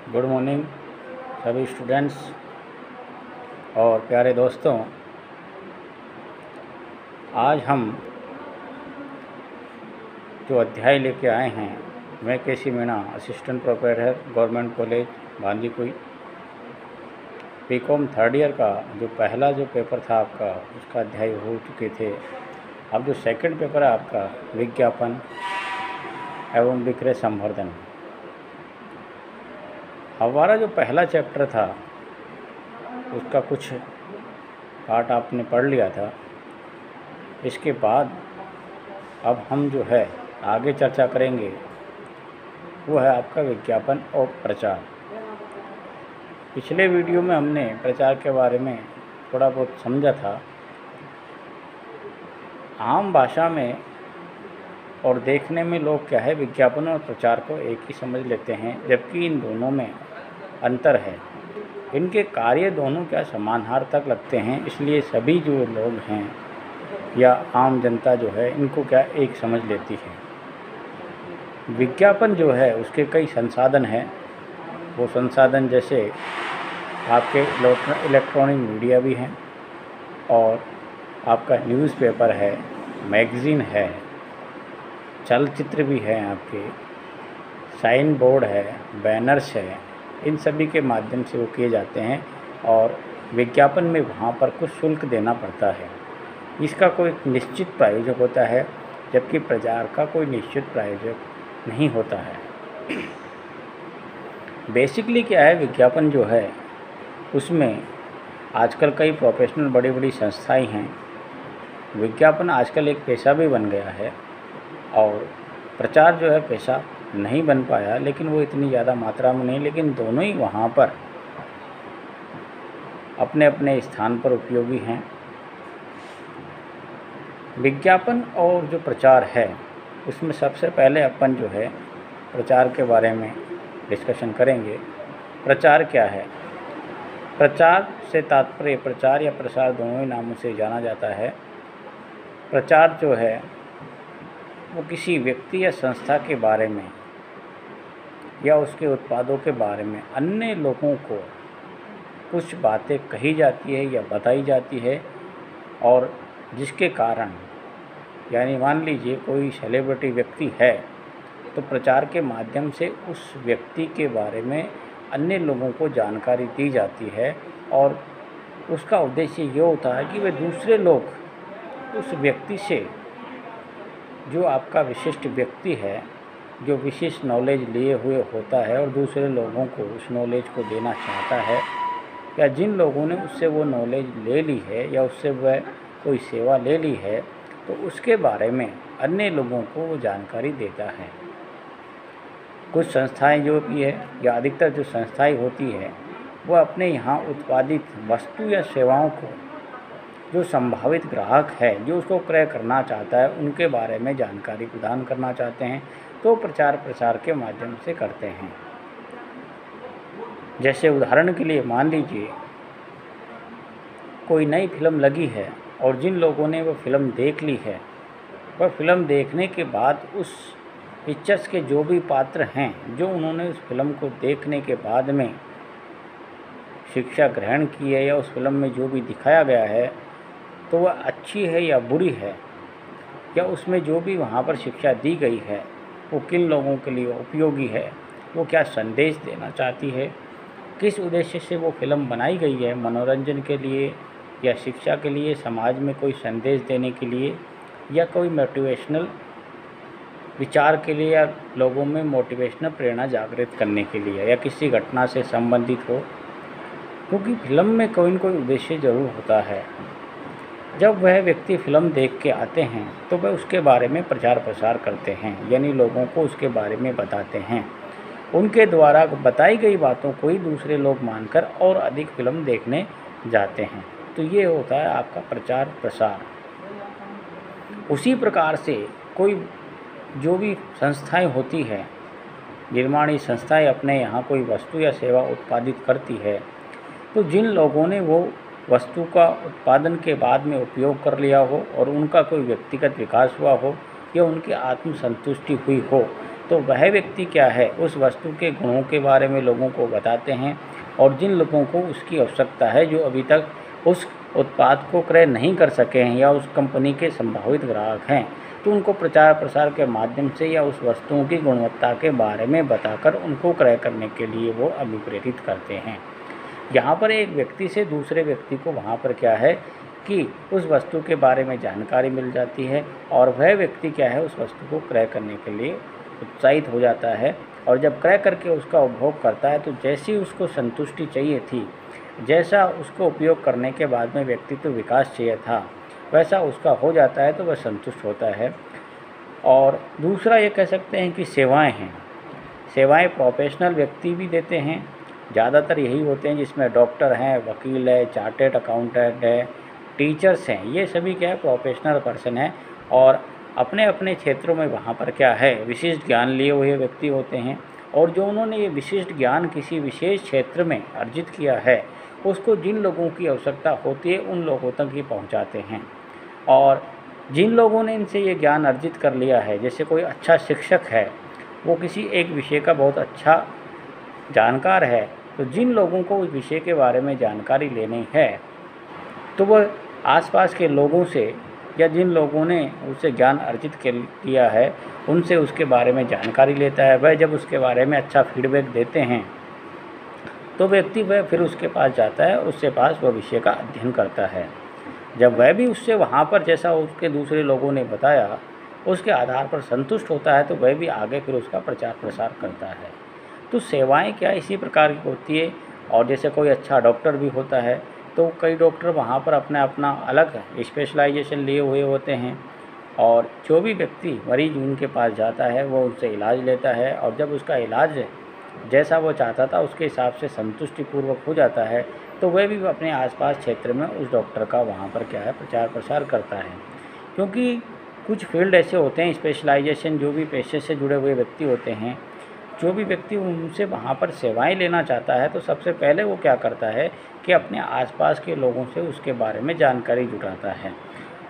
Good morning सभी students और प्यारे दोस्तों। आज हम जो अध्याय लेके आए हैं, मैं K C. Meena, assistant professor, government college Bandikui, BCom third year का जो पहला जो पेपर था आपका, उसका अध्याय हो चुके थे। अब जो सेकंड पेपर है आपका, विज्ञापन एवं विक्रय संवर्धन, हमारा जो पहला चैप्टर था उसका कुछ पार्ट आपने पढ़ लिया था। इसके बाद अब हम जो है आगे चर्चा करेंगे वो है आपका विज्ञापन और प्रचार। पिछले वीडियो में हमने प्रचार के बारे में थोड़ा बहुत समझा था। आम भाषा में और देखने में लोग क्या है, विज्ञापन और प्रचार को एक ही समझ लेते हैं, जबकि इन दोनों में अंतर है। इनके कार्य दोनों क्या समानार्थक लगते हैं, इसलिए सभी जो लोग हैं या आम जनता जो है इनको क्या एक समझ लेती है। विज्ञापन जो है उसके कई संसाधन हैं। वो संसाधन जैसे आपके इलेक्ट्रॉनिक मीडिया भी हैं और आपका न्यूज़पेपर है, मैगज़ीन है, चलचित्र भी है, आपके साइन बोर्ड है, बैनर्स है। इन सभी के माध्यम से वो किए जाते हैं और विज्ञापन में वहाँ पर कुछ शुल्क देना पड़ता है। इसका कोई निश्चित प्रायोजक होता है, जबकि प्रचार का कोई निश्चित प्रायोजक नहीं होता है। बेसिकली क्या है, विज्ञापन जो है उसमें आजकल कई प्रोफेशनल बड़ी बड़ी संस्थाएं हैं। विज्ञापन आजकल एक पेशा भी बन गया है और प्रचार जो है पेशा नहीं बन पाया, लेकिन वो इतनी ज़्यादा मात्रा में नहीं, लेकिन दोनों ही वहाँ पर अपने अपने स्थान पर उपयोगी हैं। विज्ञापन और जो प्रचार है उसमें सबसे पहले अपन जो है प्रचार के बारे में डिस्कशन करेंगे। प्रचार क्या है? प्रचार से तात्पर्य प्रचार या प्रसार दोनों ही नामों से जाना जाता है। प्रचार जो है वो किसी व्यक्ति या संस्था के बारे में या उसके उत्पादों के बारे में अन्य लोगों को कुछ बातें कही जाती है या बताई जाती है, और जिसके कारण, यानी मान लीजिए कोई सेलिब्रिटी व्यक्ति है तो प्रचार के माध्यम से उस व्यक्ति के बारे में अन्य लोगों को जानकारी दी जाती है और उसका उद्देश्य ये होता है कि वे दूसरे लोग उस व्यक्ति से, जो आपका विशिष्ट व्यक्ति है, जो विशिष्ट नॉलेज लिए हुए होता है और दूसरे लोगों को उस नॉलेज को देना चाहता है, या जिन लोगों ने उससे वो नॉलेज ले ली है या उससे वह कोई सेवा ले ली है, तो उसके बारे में अन्य लोगों को वो जानकारी देता है। कुछ संस्थाएं जो भी है या अधिकतर जो संस्थाएं होती है वो अपने यहाँ उत्पादित वस्तु या सेवाओं को जो संभावित ग्राहक है जो उसको क्रय करना चाहता है उनके बारे में जानकारी प्रदान करना चाहते हैं, तो प्रचार प्रसार के माध्यम से करते हैं। जैसे उदाहरण के लिए मान लीजिए कोई नई फिल्म लगी है और जिन लोगों ने वो फिल्म देख ली है, वह फिल्म देखने के बाद उस पिक्चर्स के जो भी पात्र हैं, जो उन्होंने उस फिल्म को देखने के बाद में शिक्षा ग्रहण की है या उस फिल्म में जो भी दिखाया गया है तो वह अच्छी है या बुरी है, या उसमें जो भी वहाँ पर शिक्षा दी गई है वो किन लोगों के लिए उपयोगी है, वो क्या संदेश देना चाहती है, किस उद्देश्य से वो फिल्म बनाई गई है, मनोरंजन के लिए या शिक्षा के लिए, समाज में कोई संदेश देने के लिए, या कोई मोटिवेशनल विचार के लिए, या लोगों में मोटिवेशनल प्रेरणा जागृत करने के लिए, या किसी घटना से संबंधित हो। क्योंकि फिल्म में कोई न कोई उद्देश्य ज़रूर होता है। जब वह व्यक्ति फिल्म देख के आते हैं तो वह उसके बारे में प्रचार प्रसार करते हैं, यानी लोगों को उसके बारे में बताते हैं। उनके द्वारा बताई गई बातों को ही दूसरे लोग मानकर और अधिक फिल्म देखने जाते हैं। तो ये होता है आपका प्रचार प्रसार। उसी प्रकार से कोई जो भी संस्थाएं होती है, निर्माणी संस्थाएं अपने यहाँ कोई वस्तु या सेवा उत्पादित करती है, तो जिन लोगों ने वो वस्तु का उत्पादन के बाद में उपयोग कर लिया हो और उनका कोई व्यक्तिगत विकास हुआ हो या उनकी आत्मसंतुष्टि हुई हो, तो वह व्यक्ति क्या है, उस वस्तु के गुणों के बारे में लोगों को बताते हैं, और जिन लोगों को उसकी आवश्यकता है, जो अभी तक उस उत्पाद को क्रय नहीं कर सके हैं या उस कंपनी के संभावित ग्राहक हैं, तो उनको प्रचार प्रसार के माध्यम से या उस वस्तुओं की गुणवत्ता के बारे में बताकर उनको क्रय करने के लिए वो अभिप्रेरित करते हैं। यहाँ पर एक व्यक्ति से दूसरे व्यक्ति को वहाँ पर क्या है कि उस वस्तु के बारे में जानकारी मिल जाती है, और वह व्यक्ति क्या है, उस वस्तु को क्रय करने के लिए उत्साहित हो जाता है, और जब क्रय करके उसका उपभोग करता है तो जैसी उसको संतुष्टि चाहिए थी, जैसा उसको उपयोग करने के बाद में व्यक्तित्व विकास चाहिए था, वैसा उसका हो जाता है, तो वह संतुष्ट होता है। और दूसरा ये कह सकते हैं कि सेवाएं हैं। सेवाएं प्रोफेशनल व्यक्ति भी देते हैं, ज़्यादातर यही होते हैं, जिसमें डॉक्टर हैं, वकील है, चार्टेड अकाउंटेंट है, टीचर्स हैं, ये सभी क्या है, प्रोफेशनल पर्सन हैं, और अपने अपने क्षेत्रों में वहाँ पर क्या है, विशिष्ट ज्ञान लिए हुए व्यक्ति होते हैं, और जो उन्होंने ये विशिष्ट ज्ञान किसी विशेष क्षेत्र में अर्जित किया है, उसको जिन लोगों की आवश्यकता होती है उन लोगों तक ही पहुँचाते हैं। और जिन लोगों ने इनसे ये ज्ञान अर्जित कर लिया है, जैसे कोई अच्छा शिक्षक है, वो किसी एक विषय का बहुत अच्छा जानकार है, तो जिन लोगों को उस विषय के बारे में जानकारी लेनी है, तो वह आसपास के लोगों से या जिन लोगों ने उससे ज्ञान अर्जित किया है, उनसे उसके बारे में जानकारी लेता है। वह जब उसके बारे में अच्छा फीडबैक देते हैं, तो व्यक्ति वह फिर उसके पास जाता है, उसके पास वह विषय का अध्ययन करता है। जब वह भी उससे वहाँ पर जैसा उसके दूसरे लोगों ने बताया, उसके आधार पर संतुष्ट होता है, तो वह भी आगे फिर उसका प्रचार प्रसार करता है। तो सेवाएं क्या इसी प्रकार की होती है। और जैसे कोई अच्छा डॉक्टर भी होता है, तो कई डॉक्टर वहाँ पर अपना अपना अलग स्पेशलाइजेशन लिए हुए होते हैं, और जो भी व्यक्ति मरीज उनके पास जाता है, वो उनसे इलाज लेता है, और जब उसका इलाज जैसा वो चाहता था उसके हिसाब से संतुष्टिपूर्वक हो जाता है, तो वह भी अपने आसपास क्षेत्र में उस डॉक्टर का वहाँ पर क्या है, प्रचार प्रसार करता है। क्योंकि कुछ फील्ड ऐसे होते हैं, स्पेशलाइजेशन, जो भी पेशे से जुड़े हुए व्यक्ति होते हैं, जो भी व्यक्ति उनसे वहाँ पर सेवाएं लेना चाहता है, तो सबसे पहले वो क्या करता है कि अपने आसपास के लोगों से उसके बारे में जानकारी जुटाता है,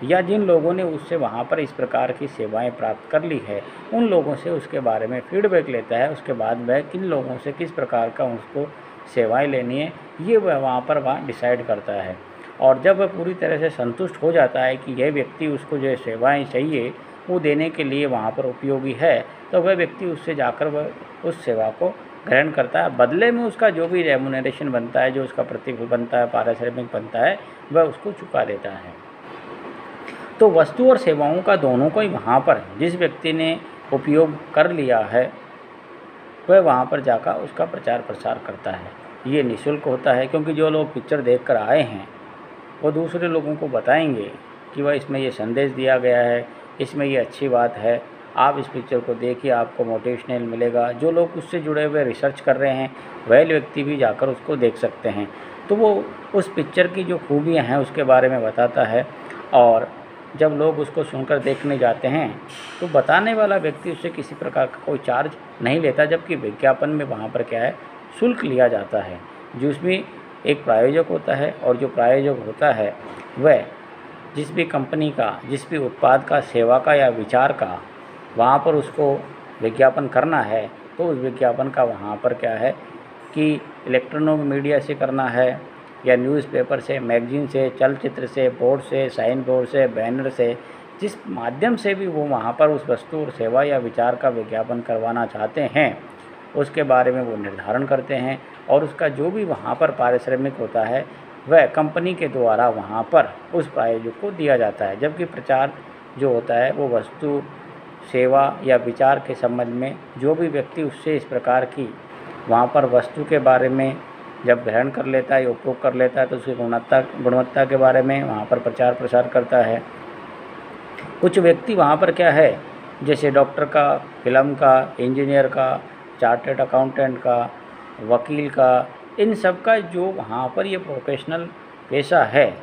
या जिन लोगों ने उससे वहाँ पर इस प्रकार की सेवाएं प्राप्त कर ली है, उन लोगों से उसके बारे में फीडबैक लेता है। उसके बाद वह किन लोगों से किस प्रकार का उसको सेवाएं लेनी है, ये वह वहाँ डिसाइड करता है। और जब वह पूरी तरह से संतुष्ट हो जाता है कि यह व्यक्ति उसको जो सेवाएं चाहिए वो देने के लिए वहाँ पर उपयोगी है, तो वह व्यक्ति उससे जाकर वह उस सेवा को ग्रहण करता है। बदले में उसका जो भी रेमुनरेशन बनता है, जो उसका प्रतिफल बनता है, पारिश्रमिक बनता है, वह उसको चुका देता है। तो वस्तु और सेवाओं का दोनों को ही वहाँ पर जिस व्यक्ति ने उपयोग कर लिया है, वह वहाँ पर जाकर उसका प्रचार प्रसार करता है। ये निःशुल्क होता है, क्योंकि जो लोग पिक्चर देखकर आए हैं, वो दूसरे लोगों को बताएंगे कि वह इसमें ये संदेश दिया गया है, इसमें ये अच्छी बात है, आप इस पिक्चर को देखिए, आपको मोटिवेशनल मिलेगा। जो लोग उससे जुड़े हुए रिसर्च कर रहे हैं, वह व्यक्ति भी जाकर उसको देख सकते हैं। तो वो उस पिक्चर की जो खूबियाँ हैं उसके बारे में बताता है, और जब लोग उसको सुनकर देखने जाते हैं, तो बताने वाला व्यक्ति उससे किसी प्रकार का कोई चार्ज नहीं लेता, जबकि विज्ञापन में वहाँ पर क्या है, शुल्क लिया जाता है, जिसमें एक प्रायोजक होता है, और जो प्रायोजक होता है वह जिस भी कंपनी का, जिस भी उत्पाद का, सेवा का या विचार का वहाँ पर उसको विज्ञापन करना है, तो उस विज्ञापन का वहाँ पर क्या है कि इलेक्ट्रॉनिक मीडिया से करना है, या न्यूज़पेपर से, मैगजीन से, चलचित्र से, बोर्ड से, साइन बोर्ड से, बैनर से, जिस माध्यम से भी वो वहाँ पर उस वस्तु और सेवा या विचार का विज्ञापन करवाना चाहते हैं, उसके बारे में वो निर्धारण करते हैं, और उसका जो भी वहाँ पर पारिश्रमिक होता है वह कंपनी के द्वारा वहाँ पर उस प्रायोजक को दिया जाता है। जबकि प्रचार जो होता है वो वस्तु, सेवा या विचार के संबंध में जो भी व्यक्ति उससे इस प्रकार की वहाँ पर वस्तु के बारे में जब ग्रहण कर लेता है या उपयोग कर लेता है, तो उसकी गुणवत्ता के बारे में वहाँ पर प्रचार प्रसार करता है। कुछ व्यक्ति वहाँ पर क्या है, जैसे डॉक्टर का, फिल्म का, इंजीनियर का, चार्टेड अकाउंटेंट का, वकील का, इन सब का जो वहाँ पर ये प्रोफेशनल पेशा है,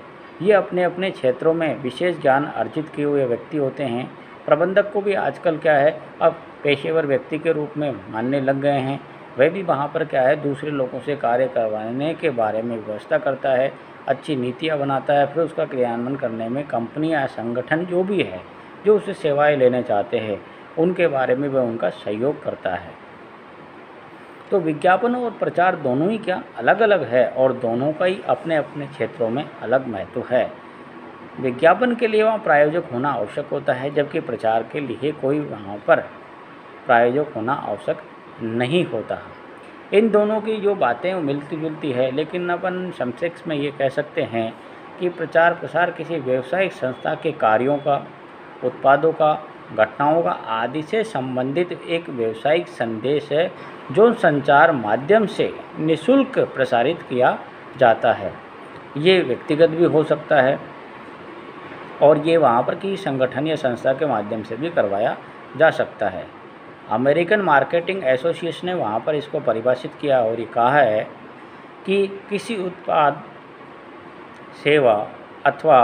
ये अपने अपने क्षेत्रों में विशेष ज्ञान अर्जित किए हुए व्यक्ति होते हैं। प्रबंधक को भी आजकल क्या है, अब पेशेवर व्यक्ति के रूप में मानने लग गए हैं। वह भी वहाँ पर क्या है, दूसरे लोगों से कार्य करवाने के बारे में व्यवस्था करता है, अच्छी नीतियाँ बनाता है, फिर उसका क्रियान्वयन करने में कंपनी या संगठन जो भी है, जो उससे सेवाएं लेने चाहते हैं, उनके बारे में वह उनका सहयोग करता है। तो विज्ञापन और प्रचार दोनों ही क्या अलग अलग है और दोनों का ही अपने अपने क्षेत्रों में अलग महत्व है। विज्ञापन के लिए वहाँ प्रायोजक होना आवश्यक होता है, जबकि प्रचार के लिए कोई वहाँ पर प्रायोजक होना आवश्यक नहीं होता। इन दोनों की जो बातें वो मिलती जुलती है, लेकिन अपन संक्षेप में ये कह सकते हैं कि प्रचार प्रसार किसी व्यावसायिक संस्था के कार्यों का, उत्पादों का, घटनाओं का आदि से संबंधित एक व्यावसायिक संदेश है जो संचार माध्यम से निःशुल्क प्रसारित किया जाता है। ये व्यक्तिगत भी हो सकता है और ये वहाँ पर किसी संगठन या संस्था के माध्यम से भी करवाया जा सकता है। अमेरिकन मार्केटिंग एसोसिएशन ने वहाँ पर इसको परिभाषित किया और ये कहा है कि किसी उत्पाद, सेवा अथवा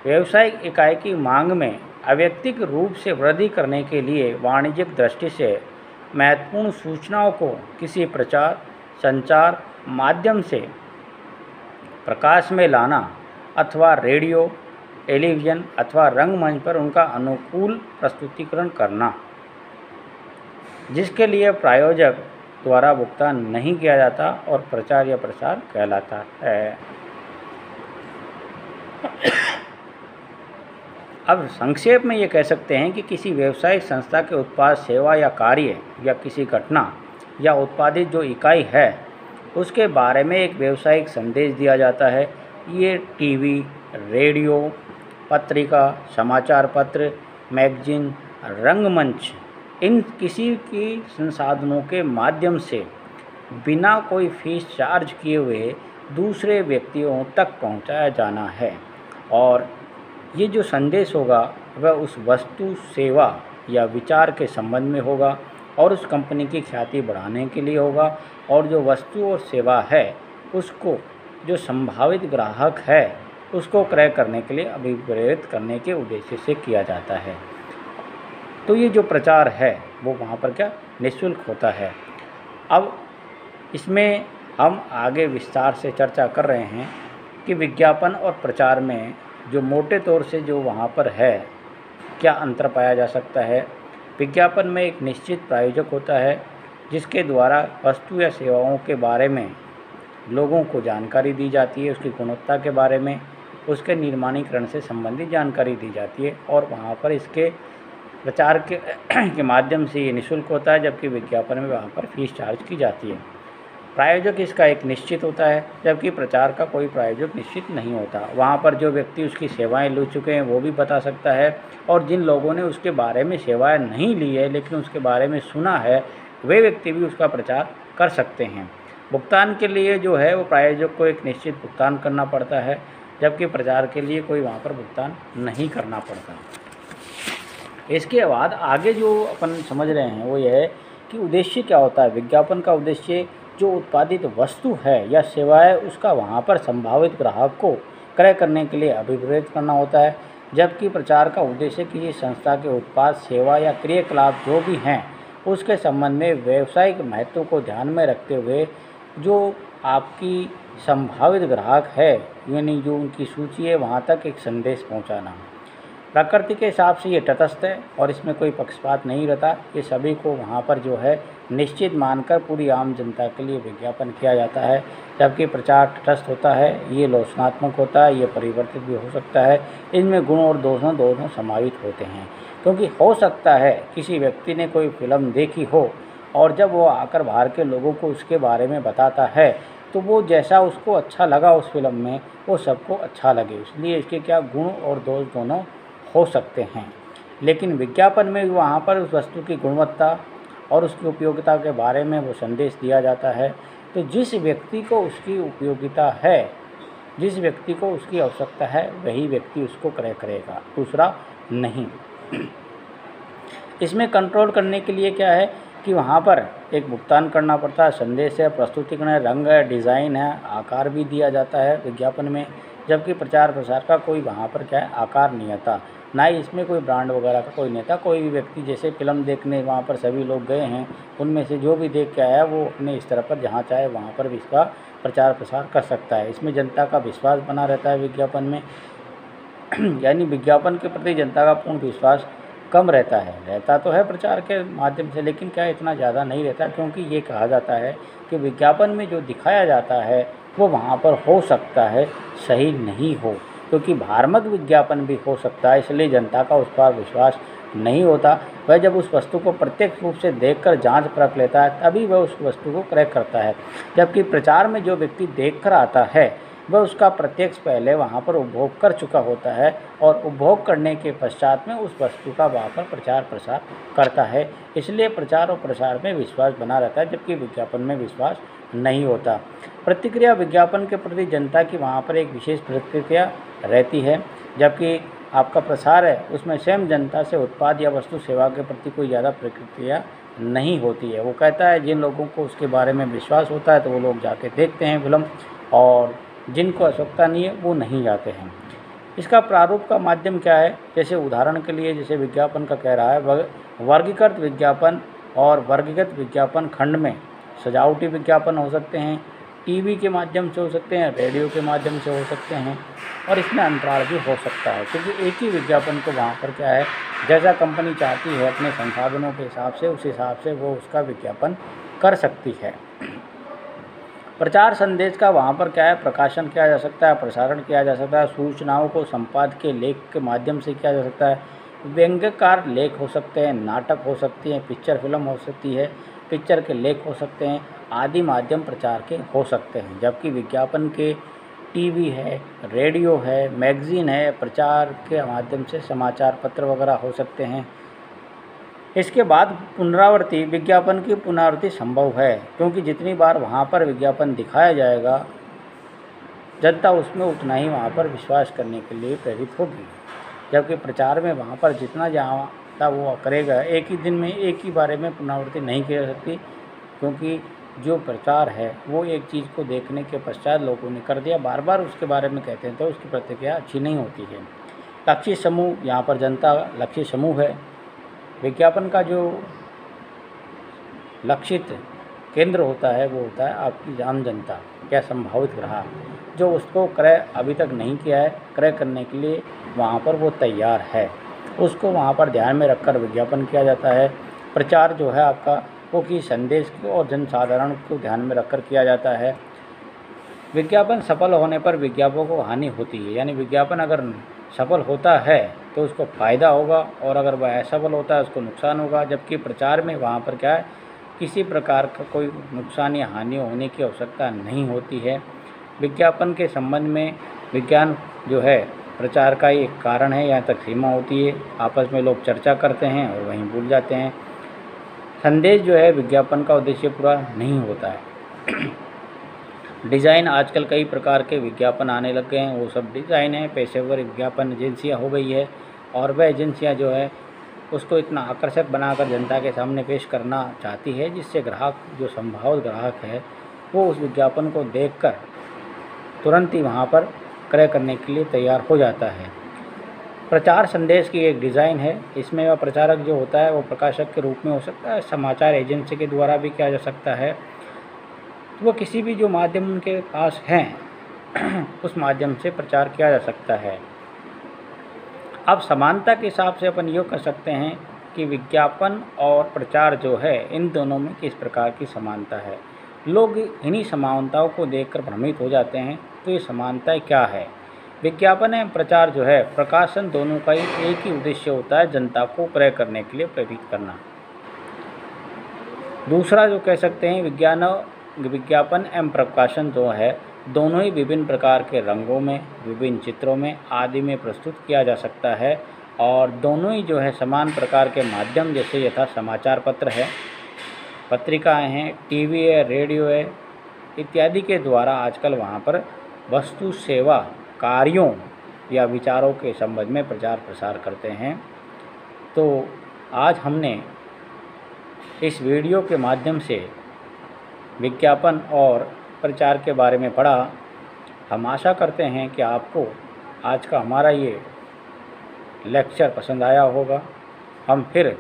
व्यावसायिक इकाई की मांग में अव्यक्तिक रूप से वृद्धि करने के लिए वाणिज्यिक दृष्टि से महत्वपूर्ण सूचनाओं को किसी प्रचार संचार माध्यम से प्रकाश में लाना अथवा रेडियो, टेलीविज़न अथवा रंगमंच पर उनका अनुकूल प्रस्तुतिकरण करना, जिसके लिए प्रायोजक द्वारा भुगतान नहीं किया जाता और प्रचार या प्रसार कहलाता है। अब संक्षेप में ये कह सकते हैं कि किसी व्यवसायिक संस्था के उत्पाद, सेवा या कार्य या किसी घटना या उत्पादित जो इकाई है उसके बारे में एक व्यावसायिक संदेश दिया जाता है। ये टीवी, रेडियो, पत्रिका, समाचार पत्र, मैगजीन, रंगमंच, इन किसी की संसाधनों के माध्यम से बिना कोई फीस चार्ज किए हुए दूसरे व्यक्तियों तक पहुंचाया जाना है और ये जो संदेश होगा वह उस वस्तु, सेवा या विचार के संबंध में होगा और उस कंपनी की ख्याति बढ़ाने के लिए होगा और जो वस्तु और सेवा है उसको जो संभावित ग्राहक है उसको क्रय करने के लिए अभिप्रेरित करने के उद्देश्य से किया जाता है। तो ये जो प्रचार है वो वहाँ पर क्या निःशुल्क होता है। अब इसमें हम आगे विस्तार से चर्चा कर रहे हैं कि विज्ञापन और प्रचार में जो मोटे तौर से जो वहाँ पर है क्या अंतर पाया जा सकता है। विज्ञापन में एक निश्चित प्रायोजक होता है जिसके द्वारा वस्तु या सेवाओं के बारे में लोगों को जानकारी दी जाती है, उसकी गुणवत्ता के बारे में, उसके निर्माणीकरण से संबंधित जानकारी दी जाती है और वहाँ पर इसके प्रचार के माध्यम से ये निःशुल्क होता है, जबकि विज्ञापन में वहाँ पर फीस चार्ज की जाती है। प्रायोजक इसका एक निश्चित होता है, जबकि प्रचार का कोई प्रायोजक निश्चित नहीं होता। वहाँ पर जो व्यक्ति उसकी सेवाएं ले चुके हैं वो भी बता सकता है और जिन लोगों ने उसके बारे में सेवाएं नहीं ली है लेकिन उसके बारे में सुना है वे व्यक्ति भी उसका प्रचार कर सकते हैं। भुगतान के लिए जो है वो प्रायोजक को एक निश्चित भुगतान करना पड़ता है, जबकि प्रचार के लिए कोई वहाँ पर भुगतान नहीं करना पड़ता। इसके बाद आगे जो अपन समझ रहे हैं वो ये है कि उद्देश्य क्या होता है। विज्ञापन का उद्देश्य जो उत्पादित वस्तु है या सेवा है उसका वहाँ पर संभावित ग्राहक को क्रय करने के लिए अभिप्रेरित करना होता है, जबकि प्रचार का उद्देश्य किसी संस्था के उत्पाद, सेवा या क्रियाकलाप जो भी हैं उसके संबंध में व्यावसायिक महत्व को ध्यान में रखते हुए जो आपकी संभावित ग्राहक है यानी जो उनकी सूची है वहाँ तक एक संदेश पहुँचाना। प्रकृति के हिसाब से ये तटस्थ है और इसमें कोई पक्षपात नहीं रहता। ये सभी को वहाँ पर जो है निश्चित मानकर पूरी आम जनता के लिए विज्ञापन किया जाता है, जबकि प्रचार तटस्थ होता है, ये लोचनात्मक होता है, ये परिवर्तित भी हो सकता है। इनमें गुण और दोनों समाहित होते हैं, क्योंकि हो सकता है किसी व्यक्ति ने कोई फिल्म देखी हो और जब वो आकर बाहर के लोगों को उसके बारे में बताता है तो वो जैसा उसको अच्छा लगा उस फिल्म में वो सबको अच्छा लगे, इसलिए इसके क्या गुण और दोष दोनों हो सकते हैं। लेकिन विज्ञापन में वहाँ पर उस वस्तु की गुणवत्ता और उसकी उपयोगिता के बारे में वो संदेश दिया जाता है। तो जिस व्यक्ति को उसकी उपयोगिता है, जिस व्यक्ति को उसकी आवश्यकता है वही व्यक्ति उसको क्रय करेगा, दूसरा नहीं। इसमें कंट्रोल करने के लिए क्या है कि वहाँ पर एक भुगतान करना पड़ता है, संदेश है, प्रस्तुतिकरण है, रंग है, डिज़ाइन है, आकार भी दिया जाता है विज्ञापन में, जबकि प्रचार प्रसार का कोई वहाँ पर क्या है आकार नहीं आता, ना ही इसमें कोई ब्रांड वगैरह का कोई नेता। कोई भी व्यक्ति जैसे फिल्म देखने वहाँ पर सभी लोग गए हैं, उनमें से जो भी देख के आया वो अपने स्तर पर जहाँ चाहे वहाँ पर भी इसका प्रचार प्रसार कर सकता है। इसमें जनता का विश्वास बना रहता है विज्ञापन में यानी विज्ञापन के प्रति जनता का पूर्ण विश्वास कम रहता तो है प्रचार के माध्यम से, लेकिन क्या इतना ज़्यादा नहीं रहता, क्योंकि ये कहा जाता है कि विज्ञापन में जो दिखाया जाता है वो वहाँ पर हो सकता है सही नहीं हो, क्योंकि भ्रामक विज्ञापन भी हो सकता है, इसलिए जनता का उस पर विश्वास नहीं होता। वह जब उस वस्तु को प्रत्यक्ष रूप से देखकर जांच परख लेता है तभी वह उस वस्तु को क्रय करता है, जबकि प्रचार में जो व्यक्ति देखकर आता है वह उसका प्रत्यक्ष पहले वहाँ पर उपभोग कर चुका होता है और उपभोग करने के पश्चात में उस वस्तु का वहाँ पर प्रचार प्रसार करता है। इसलिए प्रचार और प्रसार में विश्वास बना रहता है, जबकि विज्ञापन में विश्वास नहीं होता। प्रतिक्रिया विज्ञापन के प्रति जनता की वहाँ पर एक विशेष प्रतिक्रिया रहती है, जबकि आपका प्रसार है उसमें स्वयं जनता से उत्पाद या वस्तु सेवा के प्रति कोई ज़्यादा प्रतिक्रिया नहीं होती है। वो कहता है जिन लोगों को उसके बारे में विश्वास होता है तो वो लोग जाके देखते हैं फिल्म, और जिनको आवश्यकता नहीं है वो नहीं जाते हैं। इसका प्रारूप का माध्यम क्या है? जैसे उदाहरण के लिए जैसे विज्ञापन का कह रहा है, वर्गीकृत विज्ञापन और वर्गीकृत विज्ञापन खंड में सजावटी विज्ञापन हो सकते हैं, टीवी के माध्यम से हो सकते हैं, रेडियो के माध्यम से हो सकते हैं, और इसमें अंतराल भी हो सकता है, क्योंकि एक ही विज्ञापन को वहाँ पर क्या है, जैसा कंपनी चाहती है अपने संसाधनों के हिसाब से उस हिसाब से वो उसका विज्ञापन कर सकती है। प्रचार संदेश का वहाँ पर क्या है, प्रकाशन किया जा सकता है, प्रसारण किया जा सकता है, सूचनाओं को संपादकीय लेख के माध्यम से किया जा सकता है, व्यंग्यकार लेख हो सकते हैं, नाटक हो सकती हैं, पिक्चर फिल्म हो सकती है, पिक्चर के लेख हो सकते हैं, आदि माध्यम प्रचार के हो सकते हैं। जबकि विज्ञापन के टीवी है, रेडियो है, मैगजीन है, प्रचार के माध्यम से समाचार पत्र वगैरह हो सकते हैं। इसके बाद पुनरावृत्ति विज्ञापन की पुनरावृत्ति संभव है, क्योंकि जितनी बार वहाँ पर विज्ञापन दिखाया जाएगा जनता उसमें उतना ही वहाँ पर विश्वास करने के लिए प्रेरित होगी, जबकि प्रचार में वहाँ पर जितना ज़्यादा वो करेगा, एक ही दिन में एक ही बारे में पुनरावृत्ति नहीं की जा सकती, क्योंकि जो प्रचार है वो एक चीज़ को देखने के पश्चात लोगों ने कर दिया, बार बार उसके बारे में कहते हैं तो उसकी प्रतिक्रिया अच्छी नहीं होती है। लक्षित समूह, यहाँ पर जनता लक्षित समूह है। विज्ञापन का जो लक्षित केंद्र होता है वो होता है आपकी आम जनता या संभावित ग्राहक, जो उसको क्रय अभी तक नहीं किया है, क्रय करने के लिए वहाँ पर वो तैयार है, उसको वहाँ पर ध्यान में रखकर विज्ञापन किया जाता है। प्रचार जो है आपका वो कि संदेश को और जनसाधारण को ध्यान में रखकर किया जाता है। विज्ञापन सफल होने पर विज्ञापकों को हानि होती है, यानी विज्ञापन अगर सफल होता है तो उसको फ़ायदा होगा, और अगर वह असफल होता है उसको नुकसान होगा। जबकि प्रचार में वहाँ पर क्या है, किसी प्रकार का कोई नुकसान या हानि होने की आवश्यकता नहीं होती है। विज्ञापन के संबंध में विज्ञान जो है प्रचार का एक कारण है, यहाँ तक सीमा होती है, आपस में लोग चर्चा करते हैं और वहीं भूल जाते हैं। संदेश जो है विज्ञापन का उद्देश्य पूरा नहीं होता है। डिज़ाइन, आजकल कई प्रकार के विज्ञापन आने लग गए हैं, वो सब डिज़ाइन है, पेशेवर विज्ञापन एजेंसियां हो गई है, और वह एजेंसियां जो है उसको इतना आकर्षक बनाकर जनता के सामने पेश करना चाहती है, जिससे ग्राहक जो संभावित ग्राहक है वो उस विज्ञापन को देखकर तुरंत ही वहाँ पर क्रय करने के लिए तैयार हो जाता है। प्रचार संदेश की एक डिज़ाइन है, इसमें वह प्रचारक जो होता है वो प्रकाशक के रूप में हो सकता है, समाचार एजेंसी के द्वारा भी किया जा सकता है, तो वो किसी भी जो माध्यम उनके पास हैं उस माध्यम से प्रचार किया जा सकता है। अब समानता के हिसाब से अपन ये कर सकते हैं कि विज्ञापन और प्रचार जो है इन दोनों में किस प्रकार की समानता है। लोग इन्हीं समानताओं को देखकर भ्रमित हो जाते हैं, तो ये समानताएं क्या है। विज्ञापन एवं प्रचार जो है प्रकाशन दोनों का एक ही उद्देश्य होता है, जनता को क्रय करने के लिए प्रेरित करना। दूसरा जो कह सकते हैं विज्ञापन एवं प्रकाशन जो है दोनों ही विभिन्न प्रकार के रंगों में, विभिन्न चित्रों में आदि में प्रस्तुत किया जा सकता है, और दोनों ही जो है समान प्रकार के माध्यम जैसे यथा समाचार पत्र है, पत्रिकाएं हैं, टीवी है, रेडियो है इत्यादि के द्वारा आजकल वहाँ पर वस्तु सेवा कार्यों या विचारों के संबंध में प्रचार प्रसार करते हैं। तो आज हमने इस वीडियो के माध्यम से विज्ञापन और प्रचार के बारे में पढ़ा। हम आशा करते हैं कि आपको आज का हमारा ये लेक्चर पसंद आया होगा। हम फिर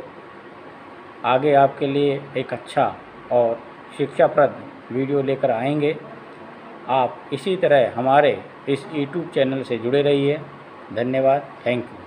आगे आपके लिए एक अच्छा और शिक्षाप्रद वीडियो लेकर आएंगे। आप इसी तरह हमारे इस YouTube चैनल से जुड़े रहिए। धन्यवाद। Thank you.